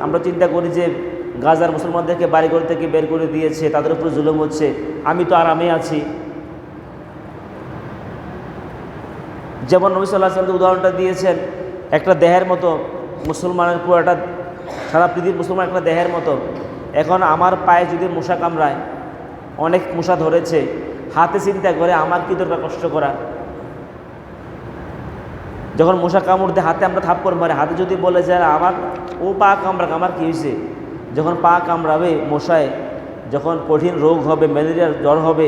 আমরা চিন্তা করি যে গাজার মুসলমানদেরকে বাড়িঘর থেকে বের করে দিয়েছে, তাদের উপর জুলুম হচ্ছে, আমি তো আরামে আছি। যেমন নবী সাল্লাল্লাহু আলাইহি ওয়াসাল্লাম উদাহরণটা দিয়েছেন, একটা দেহের মতো মুসলমানের পুরোটা, সারা পৃথিবীর মুসলমান একটা দেহের মতো। এখন আমার পায়ে যদি মশা কামড়ায়, অনেক মশা ধরেছে, হাতে চিন্তা করে আমার কি দরকার কষ্ট করা। যখন মশা কামড় দিয়ে হাতে আমরা থাপ্পড় মারে, হাতে যদি বলে যে আমার ও পা কামড়াক, আমার কী হয়েছে? যখন পা কামড়াবে মশায়, যখন কঠিন রোগ হবে, ম্যালেরিয়ার জ্বর হবে,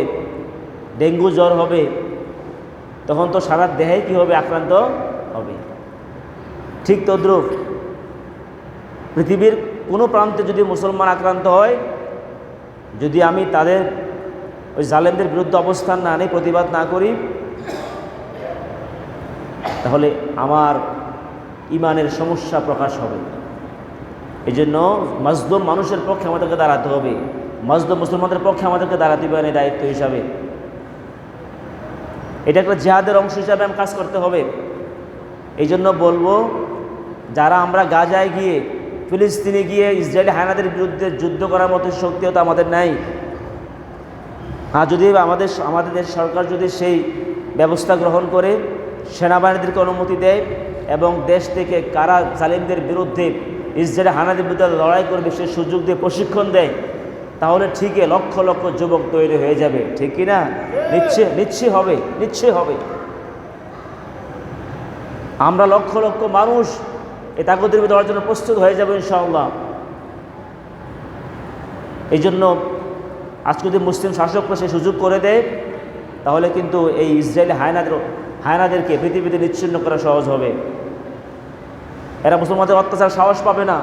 ডেঙ্গু জ্বর হবে, তখন তো সারা দেহে কী হবে? আক্রান্ত হবে। ঠিক তদ্রূপ পৃথিবীর কোনো প্রান্তে যদি মুসলমান আক্রান্ত হয়, যদি আমি তাদের ওই জালেমদের বিরুদ্ধে অবস্থান না নিই, প্রতিবাদ না করি, তাহলে আমার ইমানের সমস্যা প্রকাশ হবে। এই জন্য মাজলুম মানুষের পক্ষে আমাদেরকে দাঁড়াতে হবে, মাজলুম মুসলমানদের পক্ষে আমাদেরকে দাঁড়াতে হবে এই দায়িত্ব হিসাবে। এটা একটা জিহাদের অংশ হিসাবে কাজ করতে হবে। এই জন্য বলবো, যারা আমরা গাজায় গিয়ে, ফিলিস্তিনে গিয়ে ইসরায়েলি হায়নাদের বিরুদ্ধে যুদ্ধ করার মতো শক্তিও তো আমাদের নাই। আর যদি আমাদের দেশ সরকার যদি সেই ব্যবস্থা গ্রহণ করে, সেনাবাহিনীদেরকে অনুমতি দেয় এবং দেশ থেকে কারা জালিমদের বিরুদ্ধে, ইসরায়েলি হায়নাদের বিরুদ্ধে লড়াই করবে সে সুযোগ দিয়ে প্রশিক্ষণ দেয়, তাহলে ঠিকই লক্ষ লক্ষ যুবক তৈরি হয়ে যাবে। ঠিক কি না? নিশ্চয়ই হবে। আমরা লক্ষ লক্ষ মানুষ এই তাগুতের বিরুদ্ধে লড়ার জন্য প্রস্তুত হয়ে যাবে ইনশাআল্লাহ। এই জন্য আজকে যদি মুসলিম শাসকরা সে সুযোগ করে দেয়, তাহলে কিন্তু এই ইসরায়েলি হায়নাদেরকে পৃথিবীতে নিচ্ছিন্ন করা সহজ হবে। এরা মুসলমানদের অত্যাচার সাহস পাবে না।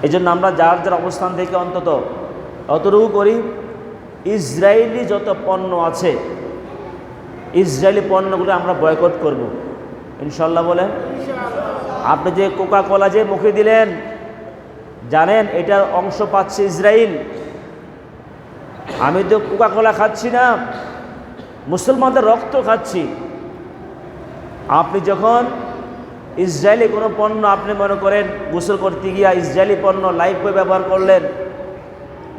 এই জন্য আমরা যার যার অবস্থান থেকে অন্তত অতটুকু করি, ইসরায়েলি যত পণ্য আছে, ইসরায়েলি পণ্যগুলো আমরা বয়কট করব ইনশাল্লাহ। বলেন, আপনি যে কোকা কোলা যে মুখে দিলেন, জানেন এটার অংশ পাচ্ছে ইসরায়েল। আমি তো কোকা কোলা খাচ্ছি না, মুসলমানদের রক্ত খাচ্ছি। আপনি যখন ইসরায়েলি কোনো পণ্য, আপনি মনে করেন গোসল করতে গিয়া ইসরায়েলি পণ্য, লাইফবয় ব্যবহার করলেন,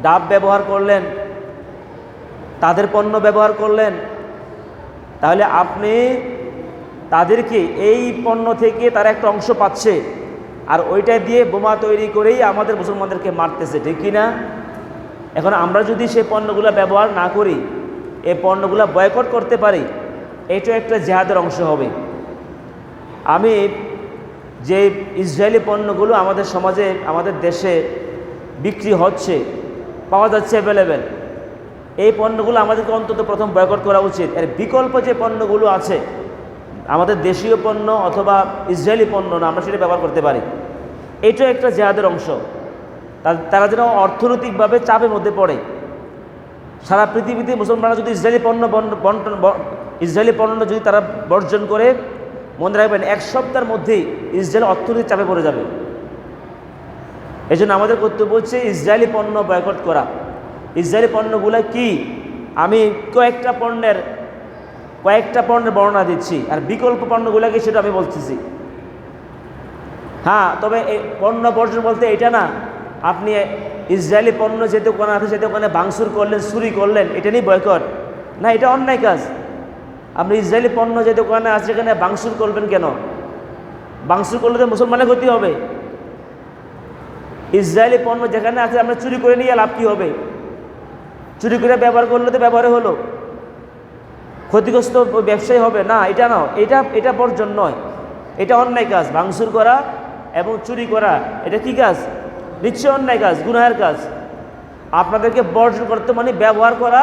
ডাব ব্যবহার করলেন, তাদের পণ্য ব্যবহার করলেন, তাহলে আপনি তাদেরকে এই পণ্য থেকে তারা একটা অংশ পাচ্ছে, আর ওইটা দিয়ে বোমা তৈরি করেই আমাদের মুসলমানদেরকে মারতেছে। ঠিক কি না? এখন আমরা যদি সেই পণ্যগুলো ব্যবহার না করি, এই পণ্যগুলো বয়কট করতে পারি, এটাও একটা জিহাদের অংশ হবে। আমি যে ইসরায়েলি পণ্যগুলো আমাদের সমাজে, আমাদের দেশে বিক্রি হচ্ছে, পাওয়া যাচ্ছে অ্যাভেলেবেল, এই পণ্যগুলো আমাদেরকে অন্তত প্রথম বয়কট করা উচিত। এর বিকল্প যে পণ্যগুলো আছে, আমাদের দেশীয় পণ্য অথবা ইসরায়েলি পণ্য না, আমরা সেটা ব্যবহার করতে পারি। এটাও একটা জিহাদের অংশ। তারা যেন অর্থনৈতিকভাবে চাপের মধ্যে পড়ে। সারা পৃথিবীতে মুসলমানরা যদি ইসরায়েলি পণ্য যদি তারা বর্জন করে, মনে রাখবেন এক সপ্তাহের মধ্যেই ইসরায়েল অর্থনৈতিক চাপে পড়ে যাবে। এই জন্য আমাদের কর্তব্য হচ্ছে ইসরায়েলি পণ্য বয়কট করা। ইসরায়েলি পণ্যগুলো কি, আমি কয়েকটা পণ্যের বর্ণনা দিচ্ছি, আর বিকল্প পণ্যগুলোকে সেটা আমি বলতেছি। হ্যাঁ, তবে এই পণ্য বর্জন বলতে এটা না, আপনি ইসরায়েলি পণ্য যে দোকানে আছে সে দোকানে ভাঙচুর করলেন, চুরি করলেন, এটা নিয়ে বয়কট না, এটা অন্যায় কাজ। আপনি ইসরায়েলি পণ্য যে দোকানে আছে সেখানে ভাঙচুর করবেন কেন? ভাঙচুর করলে তো মুসলমানের ক্ষতি হবে। ইসরায়েলি পণ্য যেখানে আছে আমরা চুরি করে নিয়ে লাভ কী হবে? চুরি করে ব্যবহার করলে তো ব্যবহারে হলো, ক্ষতিগ্রস্ত ব্যবসায়ী হবে না। এটা বর্জন নয়, এটা অন্যায় কাজ। ভাঙচুর করা এবং চুরি করা এটা কি কাজ? নিশ্চয় অন্যায় কাজ, গুনাহের কাজ। আপনাদেরকে বর্জন করতে মানে ব্যবহার করা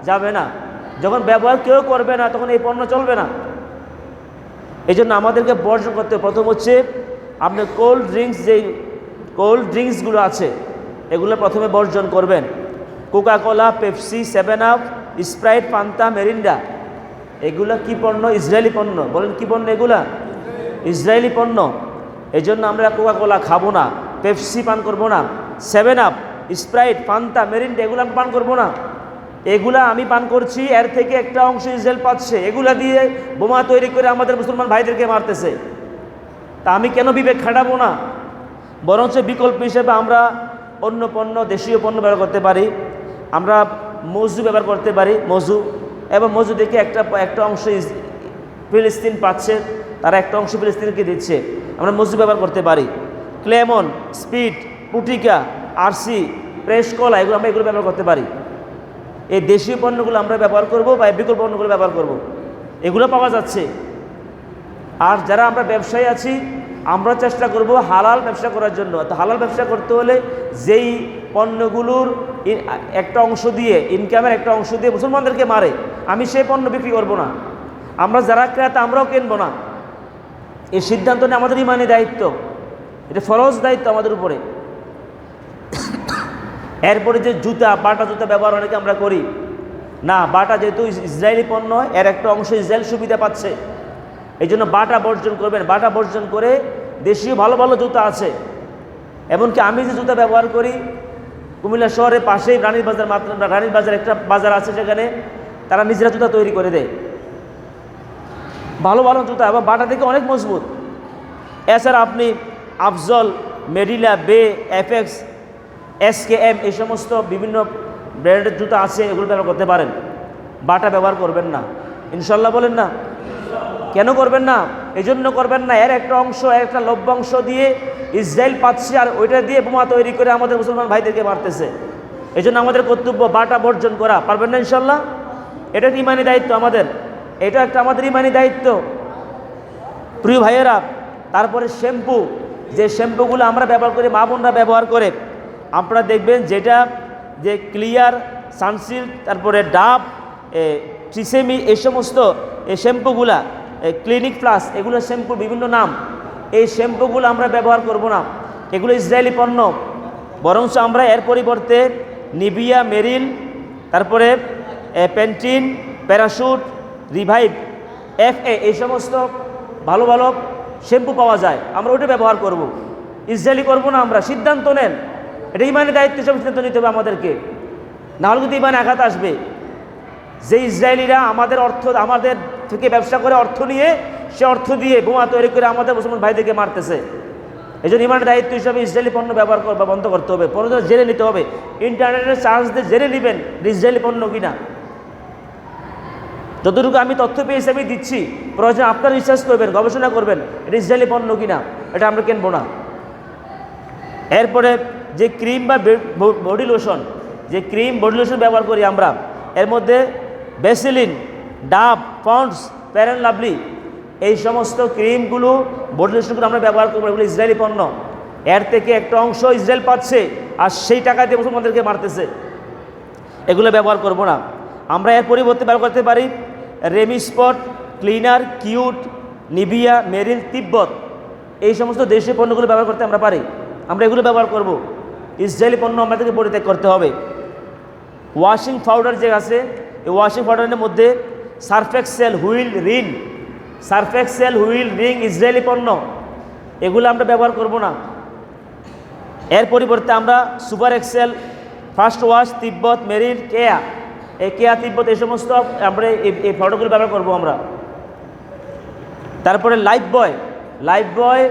যাবে না। যখন ব্যবহার কেউ করবে না, তখন এই পণ্য চলবে না। এই জন্য আমাদেরকে বর্জন করতে, প্রথম হচ্ছে আপনি কোল্ড ড্রিঙ্কসগুলো আছে, এগুলো প্রথমে বর্জন করবেন। Coca Cola, Pepsi, 7 up, Sprite, Fanta, Mirinda, এগুলো কি পণ্য? ইসরায়েলি পণ্য। বলেন কি পণ্য এগুলা? ইসরায়েলি পণ্য। এই জন্য আমরা কোকা কোলা খাবো না, পেপসি পান করবো না, 7 আপ, স্প্রাইট, ফান্তা, মেরিন্ডা এগুলো আমি পান করবো না। এগুলা আমি পান করছি, এর থেকে একটা অংশ ইসরায়েল পাচ্ছে, এগুলা দিয়ে বোমা তৈরি করে আমাদের মুসলমান ভাইদেরকে মারতেছে। তা আমি কেন বিবেক খাটাবো না? বরঞ্চ বিকল্প হিসেবে আমরা অন্য পণ্য, দেশীয় পণ্য ব্যবহার করতে পারি। আমরা মজু ব্যবহার করতে পারি, মজু, এবং মজু দেখে একটা অংশ ফিলিস্তিন পাচ্ছে, তারা একটা অংশ ফিলিস্তিনকে দিচ্ছে, আমরা মজু ব্যবহার করতে পারি। ক্লেমন, স্পিড, পুটিকা, আরসি, প্রেস কলা, এগুলো আমরা ব্যবহার করতে পারি। এই দেশীয় পণ্যগুলো আমরা ব্যবহার করব বা বিকল্প পণ্যগুলো ব্যবহার করব, এগুলো পাওয়া যাচ্ছে। আর যারা আমরা ব্যবসায়ী আছি, আমরা চেষ্টা করব হালাল ব্যবসা করার জন্য। তো হালাল ব্যবসা করতে হলে যেই পণ্যগুলোর একটা অংশ দিয়ে, ইনকামের একটা অংশ দিয়ে মুসলমানদেরকে মারে, আমি সেই পণ্য বিক্রি করব না। আমরা যারা ক্রেতা, আমরাও কিনবো না। এই সিদ্ধান্ত নিয়ে আমাদের ইমানি দায়িত্ব, এটা ফরজ দায়িত্ব আমাদের উপরে। এরপরে যে জুতা, বাটা জুতা ব্যবহার অনেকে আমরা করি না, বাটা যেহেতু ইসরায়েলি পণ্য, এর একটা অংশ ইসরায়েল সুবিধা পাচ্ছে, এই জন্য বাটা বর্জন করবেন। বাটা বর্জন করে দেশীয় ভালো ভালো জুতা আছে। এমনকি আমি যে জুতা ব্যবহার করি, কুমিল্লা শহরের পাশেই রানীর বাজার একটা বাজার আছে, সেখানে তারা নিজেরা জুতা তৈরি করে দেয়, ভালো ভালো জুতা, এবং বাটা থেকে অনেক মজবুত। এছাড়া আপনি আফজল, মেডিলা, বে, এফএক্স, SKM, এই সমস্ত বিভিন্ন ব্র্যান্ডের জুতা আছে, এগুলো ব্যবহার করতে পারেন। বাটা ব্যবহার করবেন না, ইনশাল্লাহ বলেন না। কেন করবেন না? এই জন্য করবেন না, এর একটা অংশ, একটা লভ্যাংশ দিয়ে ইসরায়েল পাচ্ছে, আর ওইটা দিয়ে বোমা তৈরি করে আমাদের মুসলমান ভাইদেরকে মারতেছে। এই জন্য আমাদের কর্তব্য বাটা বর্জন করা। পারবেন না ইনশাল্লাহ? এটা একটা ইমানি দায়িত্ব আমাদের, এটা একটা আমাদের ইমানি দায়িত্ব, প্রিয় ভাইয়েরা। তারপরে শ্যাম্পু, যে শ্যাম্পুগুলো আমরা ব্যবহার করি, মা বোনরা ব্যবহার করে, আপনারা দেখবেন যেটা যে ক্লিয়ার, সানসিল্ক, তারপরে ডাব, ট্রিসেমি, এই সমস্ত এই শ্যাম্পুগুলা, ক্লিনিক প্লাস, এগুলো শ্যাম্পুর বিভিন্ন নাম। এই শ্যাম্পুগুলো আমরা ব্যবহার করব না, এগুলো ইসরায়েলি পণ্য। বরঞ্চ আমরা এর পরিবর্তে নিভিয়া, মেরিল, তারপরে প্যান্টিন, প্যারাশুট, রিভাইভ, FA, এই সমস্ত ভালো ভালো শ্যাম্পু পাওয়া যায়, আমরা ওটা ব্যবহার করব। ইসরায়েলি করব না আমরা। সিদ্ধান্ত নেন, এটা ইমানের দায়িত্ব হিসেবে সিদ্ধান্ত নিতে হবে আমাদেরকে, নাহলে কিন্তু ইমানে আঘাত আসবে। যে ইসরায়েলিরা আমাদের থেকে ব্যবসা করে অর্থ নিয়ে, সে অর্থ দিয়ে বোমা তৈরি করে আমাদের মুসলমান ভাইদেরকে মারতেছে। এই জন্য ইমানের দায়িত্ব হিসাবে ইসরায়েলি পণ্য ব্যবহার বা বন্ধ করতে হবে, পণ্য জেনে নিতে হবে। ইন্টারনেটের চার্জ দিয়ে জেনে নেবেন ইসরায়েলি পণ্য কিনা। যতটুকু আমি তথ্য পেয়েছি আমি দিচ্ছি, প্রয়োজন আপনারা রিসার্চ করবেন, গবেষণা করবেন, এটা ইসরায়েলি পণ্য কিনা, এটা আমরা কিনবো না। এরপরে যে ক্রিম বা বডি লোশন, ব্যবহার করি আমরা, এর মধ্যে ভ্যাসলিন, ডাব, পন্ডস, ফেয়ার অ্যান্ড লাভলি, এই সমস্ত ক্রিমগুলো, বডি লোশনগুলো আমরা ব্যবহার করবো, এগুলো ইসরায়েলি পণ্য। এর থেকে একটা অংশ ইসরায়েল পাচ্ছে, আর সেই টাকা দিয়ে মুসলমানদেরকে মারতেছে, এগুলো ব্যবহার করব না। আমরা এর পরিবর্তে ব্যবহার করতে পারি রেমি স্পট, cleaner, cute, Nivea, Meril, Tibet, এই সমস্ত দেশীয় পণ্যগুলো ব্যবহার করতে আমরা পারি, আমরা এগুলো ব্যবহার করব। ইসরায়েলি পণ্য আমাদেরকে পরিত্যাগ করতে হবে। ওয়াশিং পাউডার যে আছে, এই ওয়াশিং পাউডারের মধ্যে Surf Excel, Wheel, Rin, Israeli পণ্য, এগুলো আমরা ব্যবহার করব না। এর পরিবর্তে আমরা super excel, first wash, Tibet, Meril, Keya, Tibet, এই সমস্ত আমরা এই পাউডারগুলো ব্যবহার করব আমরা। তারপরে লাইফ বয়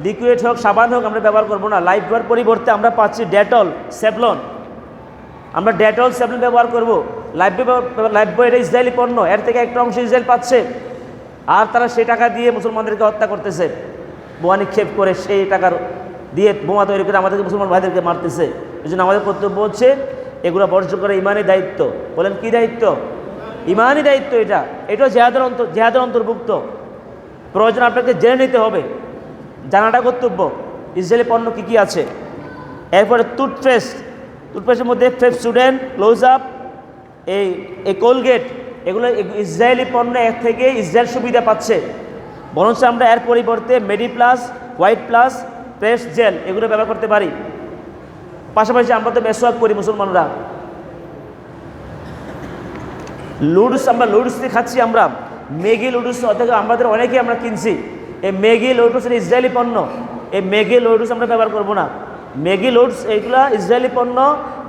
লিকুইড হোক, সাবান হোক, আমরা ব্যবহার করব না। লাইফ বয়ের পরিবর্তে আমরা পাচ্ছি ডেটল, স্যাভলন, আমরা ডেটল, স্যাভলন ব্যবহার করব। লাইফ বয় এটা ইসরায়েলি পণ্য, এর থেকে একটা অংশ ইসরায়েল পাচ্ছে, আর তারা সেই টাকা দিয়ে মুসলমানদেরকে হত্যা করতেছে, বোমা নিক্ষেপ করে সেই টাকার দিয়ে বোমা তৈরি করে আমাদেরকে মুসলমান ভাইদেরকে মারতেছে। এই জন্য আমাদের কর্তব্য হচ্ছে এগুলো বর্জন করা ইমানি দায়িত্ব। বলেন কি দায়িত্ব? ইমানি দায়িত্ব। এটাও জেহাদের অন্তর্ভুক্ত। প্রয়োজন আপনাকে জেনে নিতে হবে, জানাটা কর্তব্য ইসরায়েলি পণ্য কী কী আছে। এরপরে টুথপেস্টের মধ্যে পেপসোডেন্ট, ক্লোজ আপ, এই কোলগেট, এগুলো ইসরায়েলি পণ্য, এর থেকে ইসরায়েল সুবিধা পাচ্ছে। বরঞ্চ আমরা এর পরিবর্তে মেডি প্লাস, হোয়াইট প্লাস, প্রেস জেল, এগুলো ব্যবহার করতে পারি। পাশাপাশি আমরা তো মেসওয়াক করি মুসলমানরা, আমরা লুডস দিয়ে খাচ্ছি, আমরা ম্যাগি লুডস অথবা আমাদের অনেকেই আমরা কিনছি। এই ম্যাগি লুডস ইসরায়েলি পণ্য, এই ম্যাগি লুডস আমরা ব্যবহার করব না। ম্যাগি লুডস এইগুলা ইসরায়েলি পণ্য,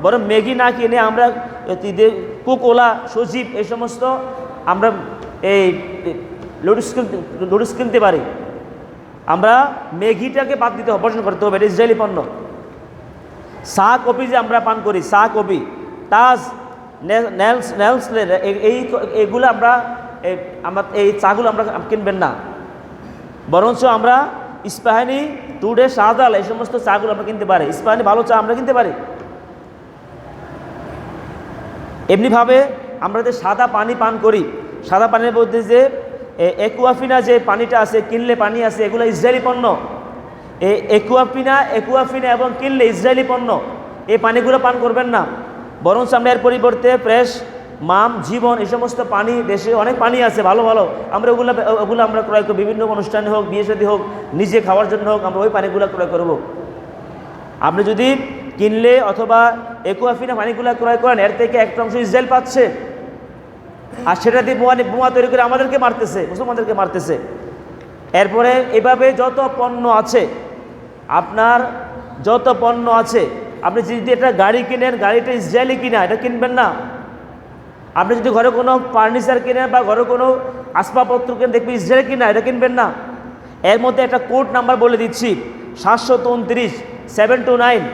বরং ম্যাগি না কিনে আমরা কোকোলা, সজীব, এই সমস্ত আমরা এই লুডস কিনতে পারি। আমরা ম্যাগিটাকে বাদ দিতে হবে, বর্জন করতে হবে, এটা ইসরায়েলি পণ্য। চা কফি যে আমরা পান করি, চা কফি, তাজ, নেলস এইগুলো আমরা এই চাগুলো আমরা কিনবেন না, বরঞ্চ আমরা ইস্পাহানি, টুডে, শাহজাল এই সমস্ত চাগুলো আমরা কিনতে পারি। ইস্পাহানি ভালো চা আমরা কিনতে পারি। এমনিভাবে আমরা যে সাদা পানি পান করি, সাদা পানির মধ্যে যে একুয়াফিনা যে পানিটা আছে, কিনলে পানি আছে, এগুলো ইসরায়েলি পণ্য। এই একুয়াফিনা এবং কিনলে ইসরায়েলি পণ্য, এই পানিগুলো পান করবেন না, বরঞ্চ আমরা এর পরিবর্তে ফ্রেশ, মাম, জীবন এই সমস্ত পানি, দেশে অনেক পানি আছে ভালো ভালো, আমরা ওগুলো আমরা ক্রয় করব, বিভিন্ন অনুষ্ঠানে হোক, বিয়ে শাদী হোক, নিজে খাওয়ার জন্য হোক, আমরা ওই পানিগুলো ক্রয় করব। আপনি যদি কিনলে অথবা একুয়াফিনা পানিগুলো ক্রয় করেন, এর থেকে একটা অংশ ইসরায়েল পাচ্ছে, আর সেটা দিয়ে বোমা তৈরি করে আমাদেরকে মারতেছে, মুসলমানদেরকে মারতেছে। এরপরে এভাবে যত পণ্য আছে, আপনার যত পণ্য আছে, আপনি যদি একটা গাড়ি কিনেন, গাড়িটা ইসরায়েলি কিনা, এটা কিনবেন না। আপনি যদি ঘরে কোনো ফার্নিচার কিনেন বা ঘরে কোনো আসবাবপত্র কিনেন, দেখবেন ইসরায়েলি কিনা, এটা কিনবেন না। এর মধ্যে একটা কোড নাম্বার বলে দিচ্ছি, 729 729,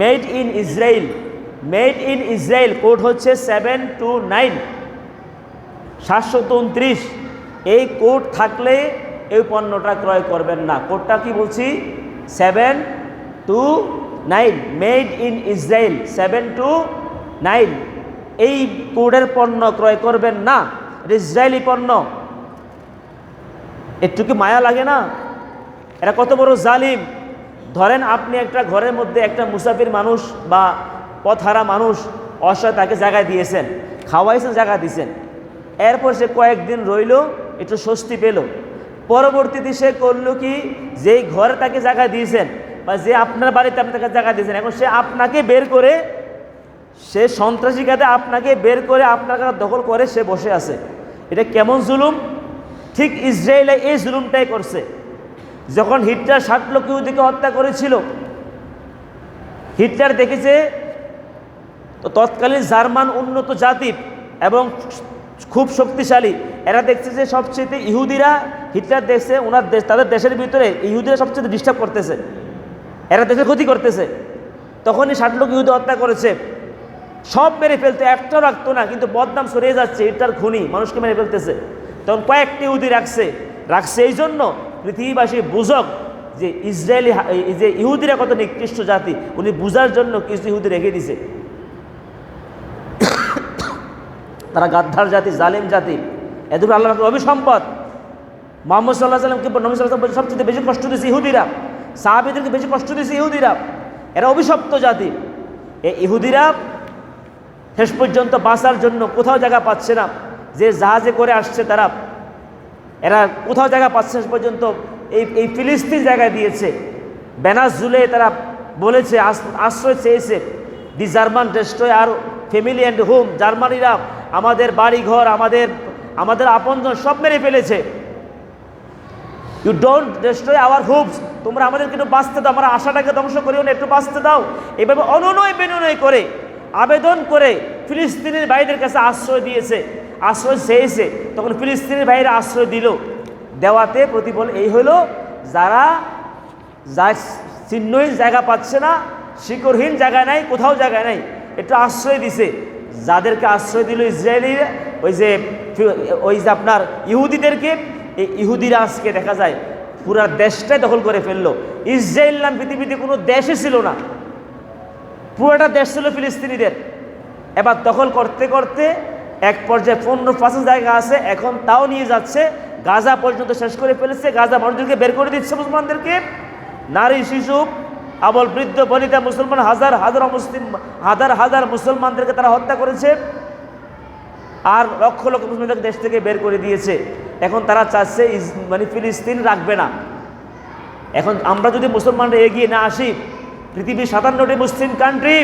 made in Israel, made in Israel, code হচ্ছে 729 729। এই কোড থাকলে এই পণ্যটা ক্রয় করবেন না। কোডটা কি বলছি? 729, মেড ইন ইসরায়েল 729। এই কোডের পণ্য ক্রয় করবেন না, এটা ইসরায়েলি পণ্য। একটু কি মায়া লাগে না? এরা কত বড় জালিম। ধরেন আপনি একটা ঘরের মধ্যে একটা মুসাফির মানুষ বা পথহারা মানুষ, অসহায়, তাকে জায়গা দিয়েছেন, খাওয়াইছেন, জায়গা দিয়েছেন, এরপর সে কয়েকদিন রইল, একটু স্বস্তি পেল। পরবর্তীতে সে করলো কি, যেই ঘরে তাকে জায়গা দিয়েছেন বা যে আপনার বাড়িতে আপনি তাকে জায়গা দিয়েছেন, এখন সে আপনাকে বের করে, সে সন্ত্রাসী কাজে আপনাকে বের করে আপনার কাছে দখল করে সে বসে আছে। এটা কেমন জুলুম! ঠিক ইসরায়েলে এই জুলুমটাই করছে। যখন হিটলার 60 লক্ষ ইহুদিকে হত্যা করেছিল, হিটলার দেখেছে তো তৎকালীন জার্মান উন্নত জাতি এবং খুব শক্তিশালী, এরা দেখছে যে সবচেয়ে ইহুদিরা, হিটলার দেখছে ওনার দেশ, তাদের দেশের ভিতরে ইহুদিরা সবচেয়ে ডিস্টার্ব করতেছে, এরা দেশের ক্ষতি করতেছে। তখনই 60 লক্ষ ইহুদি হত্যা করেছে, সব মেরে ফেলতে, একটাও রাখতো না, কিন্তু বদনাম ছড়িয়ে যাচ্ছে, হিটলার খুনি, মানুষকে মেরে ফেলতেছে। তখন কয়েকটি ইহুদি রাখছে এই জন্য পৃথিবীবাসী বুঝক যে ইসরায়েলি, যে ইহুদিরা কত নিকৃষ্ট জাতি, উনি বুঝার জন্য কিছু ইহুদি রেখে দিছে। তারা গাদ্দার জাতি, জালিম জাতি, এদের আল্লাহ অভিসম্পদ। মুহাম্মদ সাল্লাল্লাহু আলাইহি ওয়াসাল্লামকে, নবী সাল্লাল্লাহু আলাইহি ওয়াসাল্লাম সবচেয়ে বেশি কষ্ট দিয়েছে ইহুদিরা, সাহাবীদেরকে বেশি কষ্ট দিয়েছে ইহুদিরা। এরা অভিশপ্ত জাতি। এই ইহুদিরা শেষ পর্যন্ত বাঁচার জন্য কোথাও জায়গা পাচ্ছে না। যে জাহাজে করে আসছে তারা, এরা কোথাও জায়গা পাচ্ছে, শেষ পর্যন্ত এই ফিলিস্তিন জায়গায় দিয়েছে, ব্যানার ঝুলে তারা বলেছে, আশ্রয় চেয়েছে। The German destroy our family and home, জার্মানিরা আমাদের বাড়ি ঘর, আমাদের আপনজন সব মেরে ফেলেছে। You don't destroy our hopes, তোমরা আমাদেরকে একটু বাঁচতে দাও, আমরা আশাটাকে ধ্বংস করিও না, একটু বাঁচতে দাও। এভাবে অনুনয় বিনয় করে, আবেদন করে ফিলিস্তিনের ভাইদের কাছে আশ্রয় দিয়েছে, আশ্রয় চেয়েছে। তখন ফিলিস্তিনের ভাইরা আশ্রয় দিল, দেওয়াতে প্রতিফল এই হলো, যারা চিহ্নহীন জায়গা পাচ্ছে না, শিকড়হীন জায়গা নাই, কোথাও জায়গা নাই, একটু আশ্রয় দিছে। যাদেরকে আশ্রয় দিল ইসরায়েলি, ওই যে আপনার ইহুদিদেরকে, এই ইহুদিরা আজকে দেখা যায় পুরা দেশটাই দখল করে ফেললো। ইসরায়েল নাম পৃথিবীতে কোনো দেশই ছিল না, পুরোটা দেশ ছিল ফিলিস্তিনিদের। এবার দখল করতে করতে এক পর্যায়ে 15-20 জায়গা আছে, এখন তাও নিয়ে যাচ্ছে, গাজা পর্যন্ত শেষ করে ফেলেছে। গাজা মানুষদেরকে বের করে দিচ্ছে, মুসলমানদেরকে, নারী, শিশু, আবল, বৃদ্ধ, বনিতা, মুসলমান, হাজার হাজার মুসলমানদেরকে তারা হত্যা করেছে, আর লক্ষ লক্ষ মুসলমানদের দেশ থেকে বের করে দিয়েছে। এখন তারা চাচ্ছে মানে ফিলিস্তিন রাখবে না। এখন আমরা যদি মুসলমানরা এগিয়ে না আসি, পৃথিবীর 57টি মুসলিম কান্ট্রি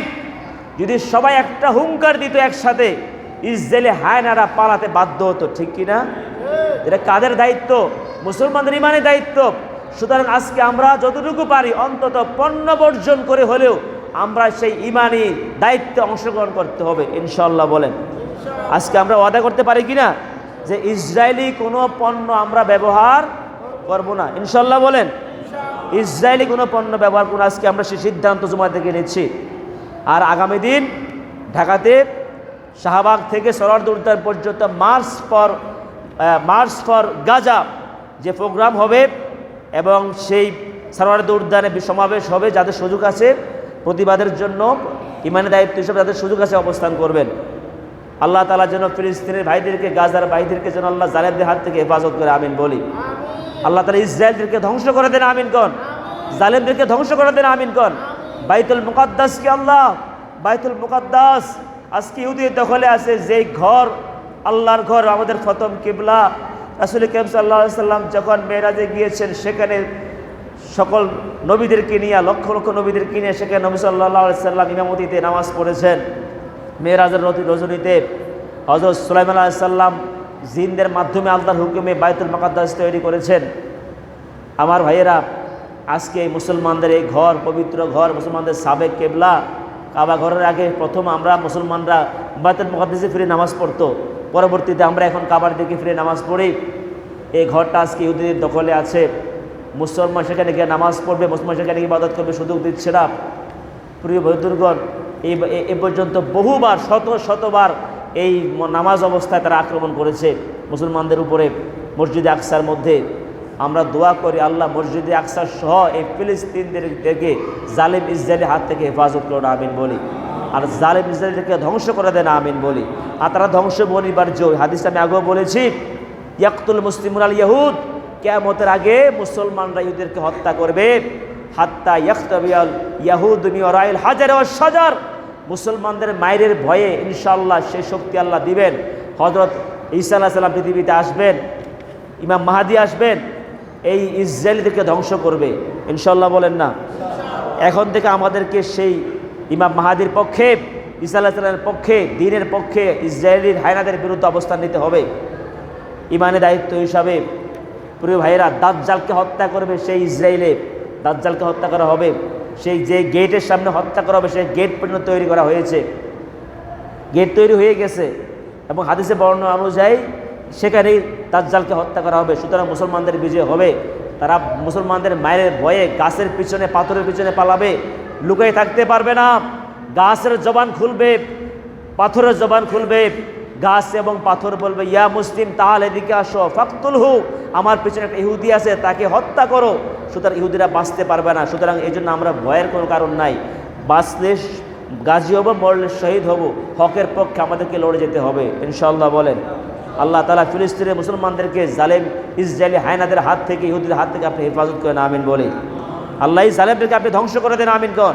যদি সবাই একটা হুঙ্কার দিত একসাথে, ইসরায়েলে হায়নারা পালাতে বাধ্য হতো, ঠিক কিনা? এটা কাদের দায়িত্ব? মুসলমানদের ইমানের দায়িত্ব। সুতরাং আজকে আমরা যতটুকু পারি অন্তত পণ্য বর্জন করে হলেও আমরা সেই ইমানি দায়িত্বে অংশগ্রহণ করতে হবে, ইনশাআল্লাহ। বলেন আজকে আমরা ওয়াদা করতে পারি কিনা যে ইসরায়েলি কোনো পণ্য আমরা ব্যবহার করব না, ইনশাআল্লাহ? বলেন। ইসরায়েলি কোনো পণ্য ব্যবহার করুন। আজকে আমরা সেই সিদ্ধান্ত জুমা থেকে নিচ্ছি। আর আগামী দিন ঢাকাতে শাহবাগ থেকে সরোয়ার্দী উদ্যান পর্যন্ত মার্চ ফর গাজা যে প্রোগ্রাম হবে এবং সেই সরোয়ার্দী উদ্যানে সমাবেশ হবে, যাদের সুযোগ আছে প্রতিবাদের জন্য ইমানি দায়িত্ব হিসেবে যাদের সুযোগ আছে অবস্থান করবেন। আল্লাহ তাআলা যেন ফিলিস্তিনের ভাইদেরকে, গাজার ভাইদেরকে যেন আল্লাহ জালেমদের হাত থেকে হেফাজত করে, আমিন বলি। আল্লাহ তাআলা ইসরায়েলদেরকে ধ্বংস করে দেন, আমিন কন। জালেমদেরকে ধ্বংস করে দেন, আমিন কন। বাইতুল মুকাদ্দাসকে আল্লাহ, বাইতুল মুকাদ্দাস আজকে ইহুদির দখলে আছে, যেই ঘর আল্লাহর ঘর, আমাদের প্রথম কিবলা। রাসূল কারীম সাল্লাল্লাহু আলাইহি সাল্লাম যখন মেরাজে গিয়েছেন, সেখানে সকল নবীদেরকে নিয়ে, লক্ষ লক্ষ নবীদেরকে নিয়ে সেখানে নবী সাল্লাল্লাহু আলাইহি সাল্লাম ইমামতিতে নামাজ পড়েছেন। মেরাজের রজনীতে হযরত সুলাইমান আলাইহিস সালাম জিনদের মাধ্যমে আল্লাহর হুকুমে বাইতুল মুকাদ্দাস তৈরি করেছেন। আমার ভাইয়েরা, আজকে মুসলমানদের এই ঘর, পবিত্র ঘর, মুসলমানদের সাবেক কিবলা কাবা ঘরের আগে প্রথম আমরা মুসলমানরা বাইতুল মুকাদ্দাসে ফিরে নামাজ পড়তো, পরবর্তীতে আমরা এখন কাবার দিকে ফিরে নামাজ পড়ি। এই ঘরটা আজকে ইহুদিদের দখলে আছে। মুসলমান সেখানে গিয়ে নামাজ পড়বে, মুসলমান সেখানে ইবাদত করবে, সুযোগ দিচ্ছে না। প্রিয় বন্ধুগণ, এই পর্যন্ত বহুবার, শতবার এই নামাজ অবস্থায় তারা আক্রমণ করেছে মুসলমানদের উপরে। মসজিদে আকসার মধ্যে আমরা দোয়া করি, আল্লাহ মসজিদে আকসার সহ এই ফিলিস্তিনদেরকে জালিম ইসরায়েলের হাত থেকে হেফাজত করুন, আমিন বলি। আর জালিম ইসরায়েলকে ধ্বংস করে দেন, আমিন বলি। আর তারা ধ্বংস অনিবার্য। হাদিস আমি আগেও বলেছি, ইয়াকতুল মুসলিমুন আল ইয়াহুদ, কিয়ামতের আগে মুসলমানরা ইহুদিদেরকে হত্যা করবে। হাত্তা ইয়াখতাবিয়াল ইয়াহুদ মিন ওয়ারাইল হাজার ওয়াস শাজার, মুসলমানদের মায়ের ভয়ে ইনশাআল্লাহ সেই শক্তি আল্লাহ দিবেন। হযরত ঈসা আলাইহিস সালাম পৃথিবীতে আসবেন, ইমাম মাহদী আসবেন, এই ইসরায়েলদেরকে ধ্বংস করবে ইনশাআল্লাহ, বলেন না। এখন থেকে আমাদেরকে সেই ইমাম মাহদীর পক্ষে, ঈসা আলাইহিস সালামের পক্ষে, দ্বীনের পক্ষে ইসরায়েলির হায়নাদের বিরুদ্ধে অবস্থান নিতে হবে ইমানের দায়িত্ব হিসাবে। প্রিয় ভাইয়েরা, দাজ্জালকে হত্যা করবে সেই ইসরায়েলে, দাজ্জালকে হত্যা করা হবে। সেই যে গেটের সামনে হত্যা করা হবে, সেই গেট পর্যন্ত তৈরি করা হয়েছে, গেট তৈরি হয়ে গেছে এবং হাদিসে বর্ণনা অনুযায়ী সেখানেই দাজ্জালকে হত্যা করা হবে। সুতরাং মুসলমানদের বিজয় হবে। তারা মুসলমানদের মায়ের ভয়ে গাছের পিছনে, পাথরের পিছনে পালাবে, লুকাই থাকতে পারবে না। গাছের জবান খুলবে, পাথরের জবান খুলবে, গাছ এবং পাথর বলবে, ইয়া মুসলিম তাহাল এদিকে আসো, ফাকতুলহু, আমার পিছনে একটা ইহুদি আছে, তাকে হত্যা করো। সুতরাং ইহুদিরা বাঁচতে পারবে না। সুতরাং এই জন্য আমরা ভয়ের কোনো কারণ নাই। বাঁচলে গাজী হব, মরলে শহীদ হব। হকের পক্ষে আমাদেরকে লড়ে যেতে হবে ইনশাআল্লাহ, বলেন। আল্লাহ তাআলা ফিলিস্তিনের মুসলমানদেরকে জালেম ইসরায়েলি হায়নাদের হাত থেকে, ইহুদিদের হাত থেকে আপনি হেফাজত করেন, আমিন বলে। আল্লাহ জালেমদেরকে আপনি ধ্বংস করে দেন, আমিন কন।